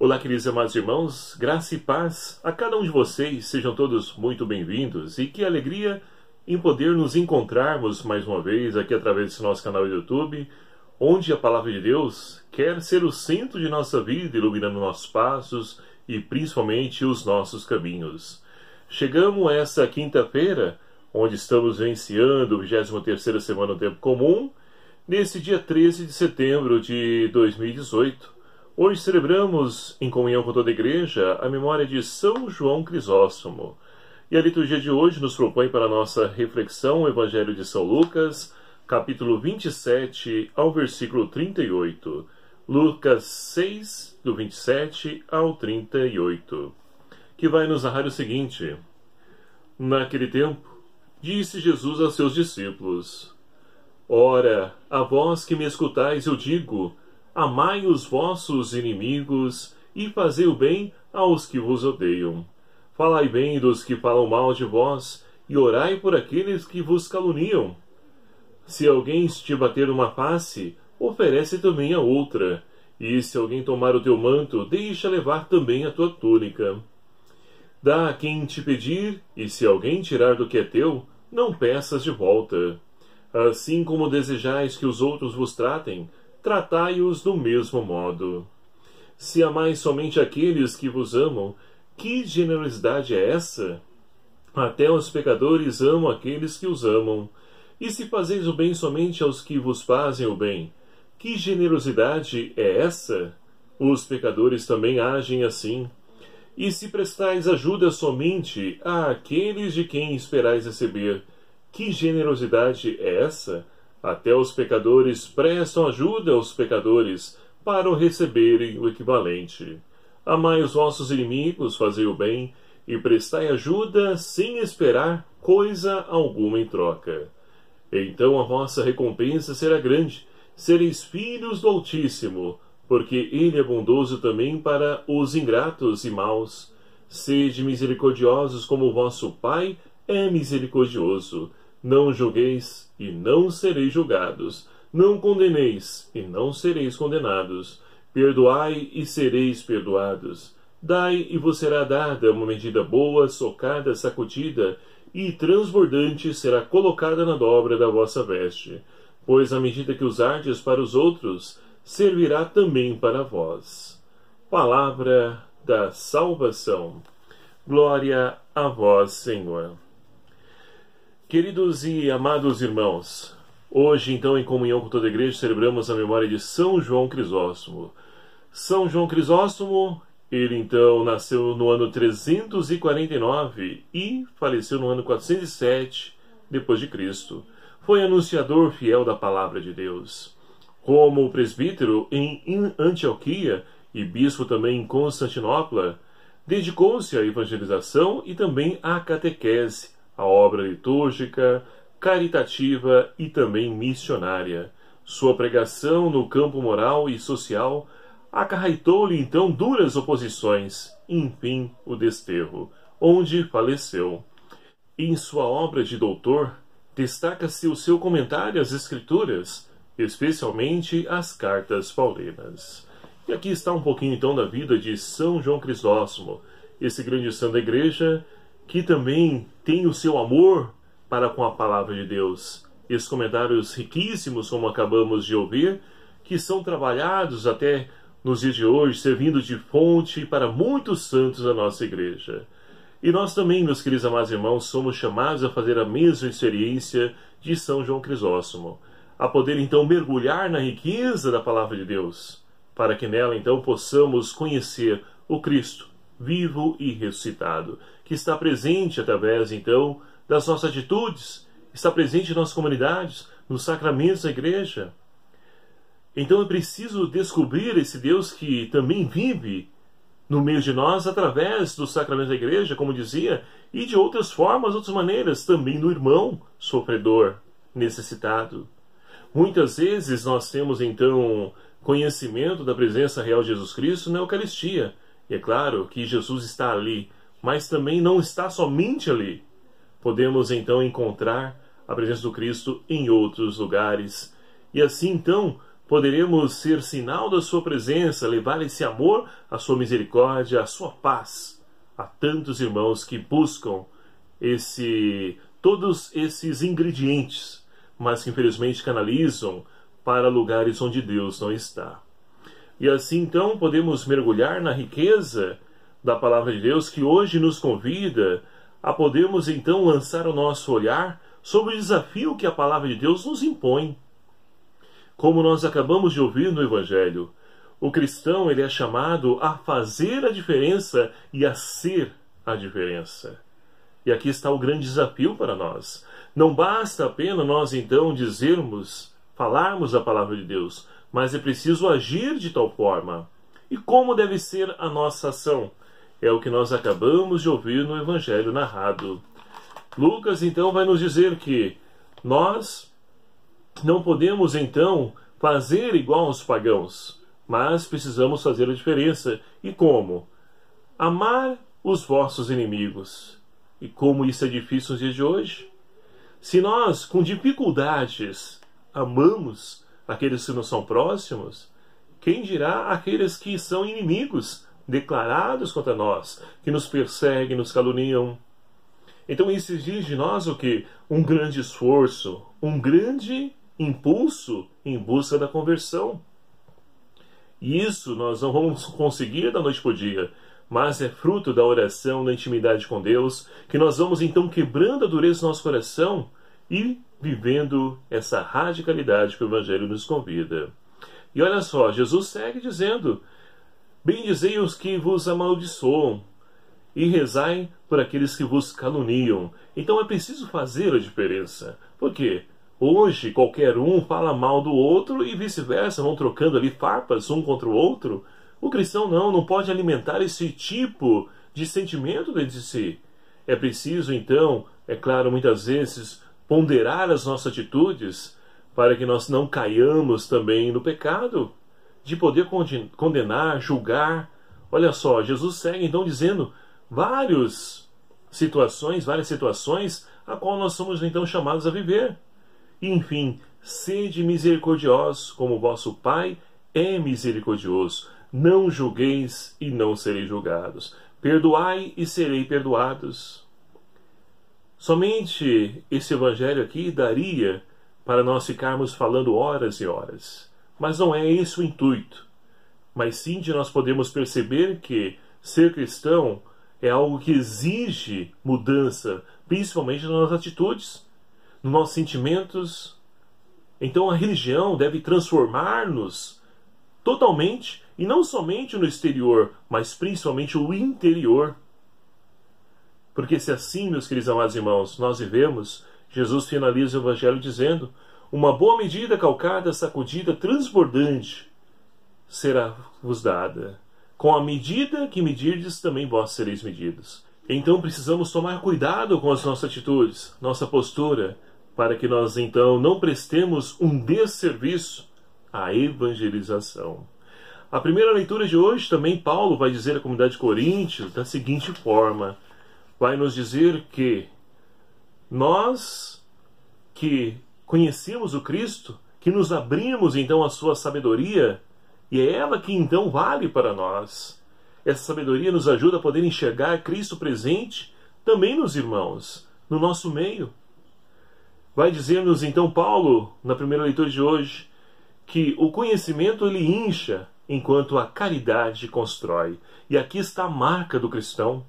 Olá, queridos e amados irmãos, graça e paz a cada um de vocês, sejam todos muito bem-vindos e que alegria em poder nos encontrarmos mais uma vez aqui através desse nosso canal do YouTube, onde a Palavra de Deus quer ser o centro de nossa vida, iluminando nossos passos e principalmente os nossos caminhos. Chegamos a essa quinta-feira, onde estamos iniciando a 23ª semana do Tempo Comum, nesse dia 13 de setembro de 2018. Hoje celebramos, em comunhão com toda a Igreja, a memória de São João Crisóstomo. E a liturgia de hoje nos propõe para a nossa reflexão o Evangelho de São Lucas, capítulo 27 ao versículo 38. Lucas 6, do 27 ao 38, que vai nos narrar o seguinte. Naquele tempo, disse Jesus aos seus discípulos: Ora, a vós que me escutais eu digo, amai os vossos inimigos e fazei o bem aos que vos odeiam. Falai bem dos que falam mal de vós e orai por aqueles que vos caluniam. Se alguém te bater uma face, oferece também a outra. E se alguém tomar o teu manto, deixa levar também a tua túnica. Dá a quem te pedir, e se alguém tirar do que é teu, não peças de volta. Assim como desejais que os outros vos tratem, tratai-os do mesmo modo. Se amais somente aqueles que vos amam, que generosidade é essa? Até os pecadores amam aqueles que os amam. E se fazeis o bem somente aos que vos fazem o bem, que generosidade é essa? Os pecadores também agem assim. E se prestais ajuda somente àqueles de quem esperais receber, que generosidade é essa? Até os pecadores prestam ajuda aos pecadores para o receberem o equivalente. Amai os vossos inimigos, fazei o bem, e prestai ajuda sem esperar coisa alguma em troca. Então a vossa recompensa será grande, sereis filhos do Altíssimo, porque ele é bondoso também para os ingratos e maus. Sede misericordiosos como o vosso Pai é misericordioso. Não julgueis, e não sereis julgados. Não condeneis, e não sereis condenados. Perdoai, e sereis perdoados. Dai, e vos será dada uma medida boa, socada, sacudida, e transbordante será colocada na dobra da vossa veste. Pois a medida que usardes para os outros, servirá também para vós. Palavra da salvação. Glória a vós, Senhor. Queridos e amados irmãos, hoje então em comunhão com toda a Igreja celebramos a memória de São João Crisóstomo. São João Crisóstomo, ele então nasceu no ano 349 e faleceu no ano 407 depois de Cristo. Foi anunciador fiel da palavra de Deus. Como presbítero em Antioquia e bispo também em Constantinopla, dedicou-se à evangelização e também à catequese, a obra litúrgica, caritativa e também missionária. Sua pregação no campo moral e social acarretou-lhe então duras oposições, e enfim o desterro, onde faleceu. Em sua obra de doutor, destaca-se o seu comentário às Escrituras, especialmente as cartas paulinas. E aqui está um pouquinho então da vida de São João Crisóstomo, esse grande santo da Igreja, que também tem o seu amor para com a palavra de Deus. Esses comentários riquíssimos, como acabamos de ouvir, que são trabalhados até nos dias de hoje, servindo de fonte para muitos santos da nossa Igreja. E nós também, meus queridos amados irmãos, somos chamados a fazer a mesma experiência de São João Crisóstomo, a poder então mergulhar na riqueza da palavra de Deus, para que nela então possamos conhecer o Cristo vivo e ressuscitado, que está presente através, então, das nossas atitudes, está presente em nossas comunidades, nos sacramentos da Igreja. Então é preciso descobrir esse Deus que também vive no meio de nós através dos sacramentos da Igreja, como dizia, e de outras formas, outras maneiras, também no irmão sofredor, necessitado. Muitas vezes nós temos, então, conhecimento da presença real de Jesus Cristo na Eucaristia. E é claro que Jesus está ali, mas também não está somente ali. Podemos então encontrar a presença do Cristo em outros lugares. E assim então poderemos ser sinal da sua presença, levar esse amor, a sua misericórdia, a sua paz a tantos irmãos que buscam todos esses ingredientes, mas que infelizmente canalizam para lugares onde Deus não está. E assim então podemos mergulhar na riqueza da palavra de Deus, que hoje nos convida a podermos então lançar o nosso olhar sobre o desafio que a palavra de Deus nos impõe. Como nós acabamos de ouvir no Evangelho, o cristão ele é chamado a fazer a diferença e a ser a diferença. E aqui está o grande desafio para nós. Não basta apenas nós então falarmos a palavra de Deus, mas é preciso agir de tal forma. E como deve ser a nossa ação? É o que nós acabamos de ouvir no Evangelho narrado. Lucas então vai nos dizer que nós não podemos então fazer igual aos pagãos, mas precisamos fazer a diferença. E como? Amar os vossos inimigos. E como isso é difícil nos dias de hoje? Se nós, com dificuldades, amamos aqueles que nos são próximos, quem dirá aqueles que são inimigos declarados contra nós, que nos perseguem, nos caluniam? Então isso exige de nós o quê? Um grande esforço, um grande impulso em busca da conversão. E isso nós não vamos conseguir da noite para o dia, mas é fruto da oração, da intimidade com Deus, que nós vamos então quebrando a dureza do nosso coração e vivendo essa radicalidade que o Evangelho nos convida. E olha só, Jesus segue dizendo: bendizei os que vos amaldiçoam e rezai por aqueles que vos caluniam. Então é preciso fazer a diferença. Por quê? Hoje qualquer um fala mal do outro e vice-versa, vão trocando ali farpas um contra o outro. O cristão não pode alimentar esse tipo de sentimento dentro de si. É preciso então, é claro, muitas vezes ponderar as nossas atitudes para que nós não caiamos também no pecado de poder condenar, julgar. Olha só, Jesus segue então dizendo várias situações a qual nós somos então chamados a viver. E, enfim, sede misericordiosos, como vosso Pai é misericordioso. Não julgueis e não sereis julgados. Perdoai e serei perdoados. Somente esse Evangelho aqui daria para nós ficarmos falando horas e horas. Mas não é esse o intuito. Mas sim de nós podemos perceber que ser cristão é algo que exige mudança, principalmente nas nossas atitudes, nos nossos sentimentos. Então a religião deve transformar-nos totalmente, e não somente no exterior, mas principalmente o interior. Porque se assim, meus queridos amados irmãos, nós vivemos, Jesus finaliza o Evangelho dizendo: uma boa medida, calcada, sacudida, transbordante, será-vos dada. Com a medida que medirdes, também vós sereis medidos. Então precisamos tomar cuidado com as nossas atitudes, nossa postura, para que nós então não prestemos um desserviço à evangelização. A primeira leitura de hoje também Paulo vai dizer à comunidade de Coríntios da seguinte forma: vai nos dizer que nós que conhecemos o Cristo, que nos abrimos então à sua sabedoria, e é ela que então vale para nós. Essa sabedoria nos ajuda a poder enxergar Cristo presente também nos irmãos, no nosso meio. Vai dizer-nos então Paulo, na primeira leitura de hoje, que o conhecimento ele incha, enquanto a caridade constrói. E aqui está a marca do cristão.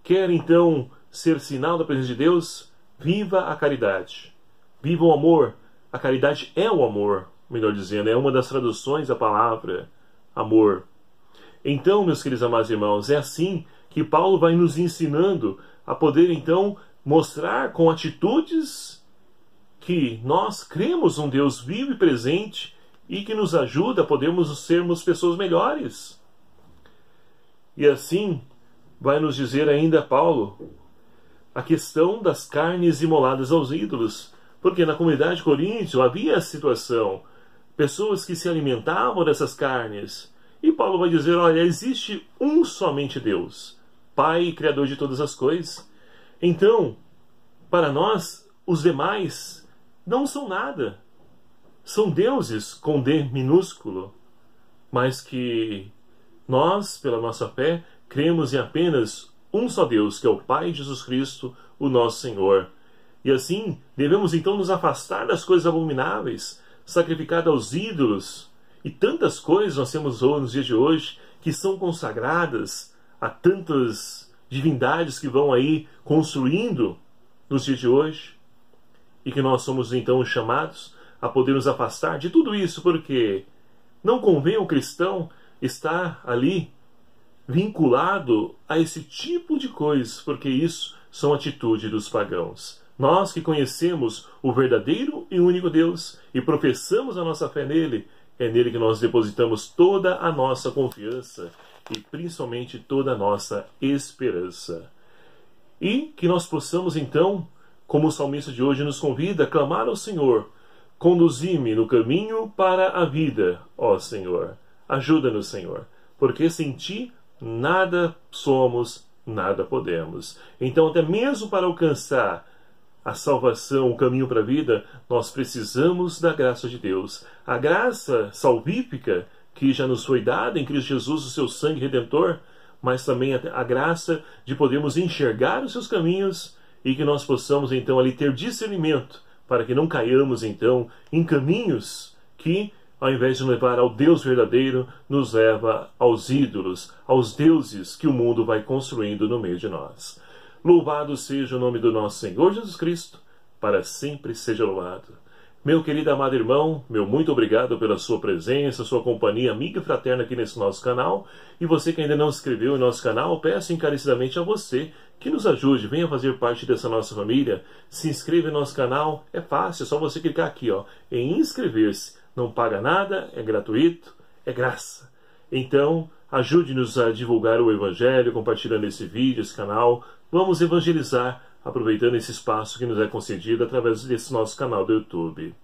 Quer então ser sinal da presença de Deus? Viva a caridade. Viva o amor. A caridade é o amor, melhor dizendo, é uma das traduções da palavra amor. Então, meus queridos amados irmãos, é assim que Paulo vai nos ensinando a poder então mostrar com atitudes que nós cremos um Deus vivo e presente e que nos ajuda a podermos sermos pessoas melhores. E assim vai nos dizer ainda Paulo a questão das carnes imoladas aos ídolos, porque na comunidade de Coríntio havia a situação, pessoas que se alimentavam dessas carnes, e Paulo vai dizer: olha, existe um somente Deus, Pai e Criador de todas as coisas. Então, para nós, os demais não são nada. são deuses com D minúsculo, mas que nós, pela nossa fé, cremos em apenas um só Deus, que é o Pai Jesus Cristo, o nosso Senhor. E assim, devemos então nos afastar das coisas abomináveis, sacrificadas aos ídolos, e tantas coisas nós temos nos dias de hoje que são consagradas a tantas divindades que vão aí construindo nos dias de hoje, e que nós somos então chamados a poder nos afastar de tudo isso, porque não convém ao cristão estar ali vinculado a esse tipo de coisas, porque isso são atitudes dos pagãos. Nós que conhecemos o verdadeiro e único Deus e professamos a nossa fé nele, é nele que nós depositamos toda a nossa confiança e principalmente toda a nossa esperança. E que nós possamos então, como o salmista de hoje nos convida, a clamar ao Senhor: conduzi-me no caminho para a vida, ó Senhor. Ajuda-nos, Senhor, porque sem ti nada somos, nada podemos. Então, até mesmo para alcançar a salvação, o caminho para a vida, nós precisamos da graça de Deus. A graça salvífica que já nos foi dada em Cristo Jesus, o seu sangue redentor, mas também a graça de podermos enxergar os seus caminhos e que nós possamos então ali ter discernimento para que não caiamos então em caminhos que, ao invés de nos levar ao Deus verdadeiro, nos leva aos ídolos, aos deuses que o mundo vai construindo no meio de nós. Louvado seja o nome do nosso Senhor Jesus Cristo, para sempre seja louvado. Meu querido amado irmão, meu muito obrigado pela sua presença, sua companhia amiga e fraterna aqui nesse nosso canal. E você que ainda não se inscreveu em nosso canal, peço encarecidamente a você que nos ajude, venha fazer parte dessa nossa família. Se inscreva em nosso canal, é fácil, é só você clicar aqui em inscrever-se. Não paga nada, é gratuito, é graça. Então, ajude-nos a divulgar o Evangelho, compartilhando esse vídeo, esse canal. Vamos evangelizar, aproveitando esse espaço que nos é concedido através desse nosso canal do YouTube.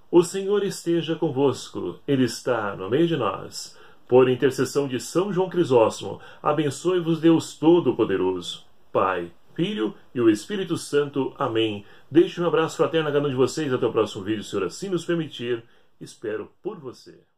O Senhor esteja convosco, Ele está no meio de nós. Por intercessão de São João Crisóstomo, abençoe-vos Deus Todo-Poderoso, Pai, Filho e o Espírito Santo. Amém. Deixe um abraço fraterno a cada um de vocês. Até o próximo vídeo, se o Senhor assim nos permitir. Espero por você.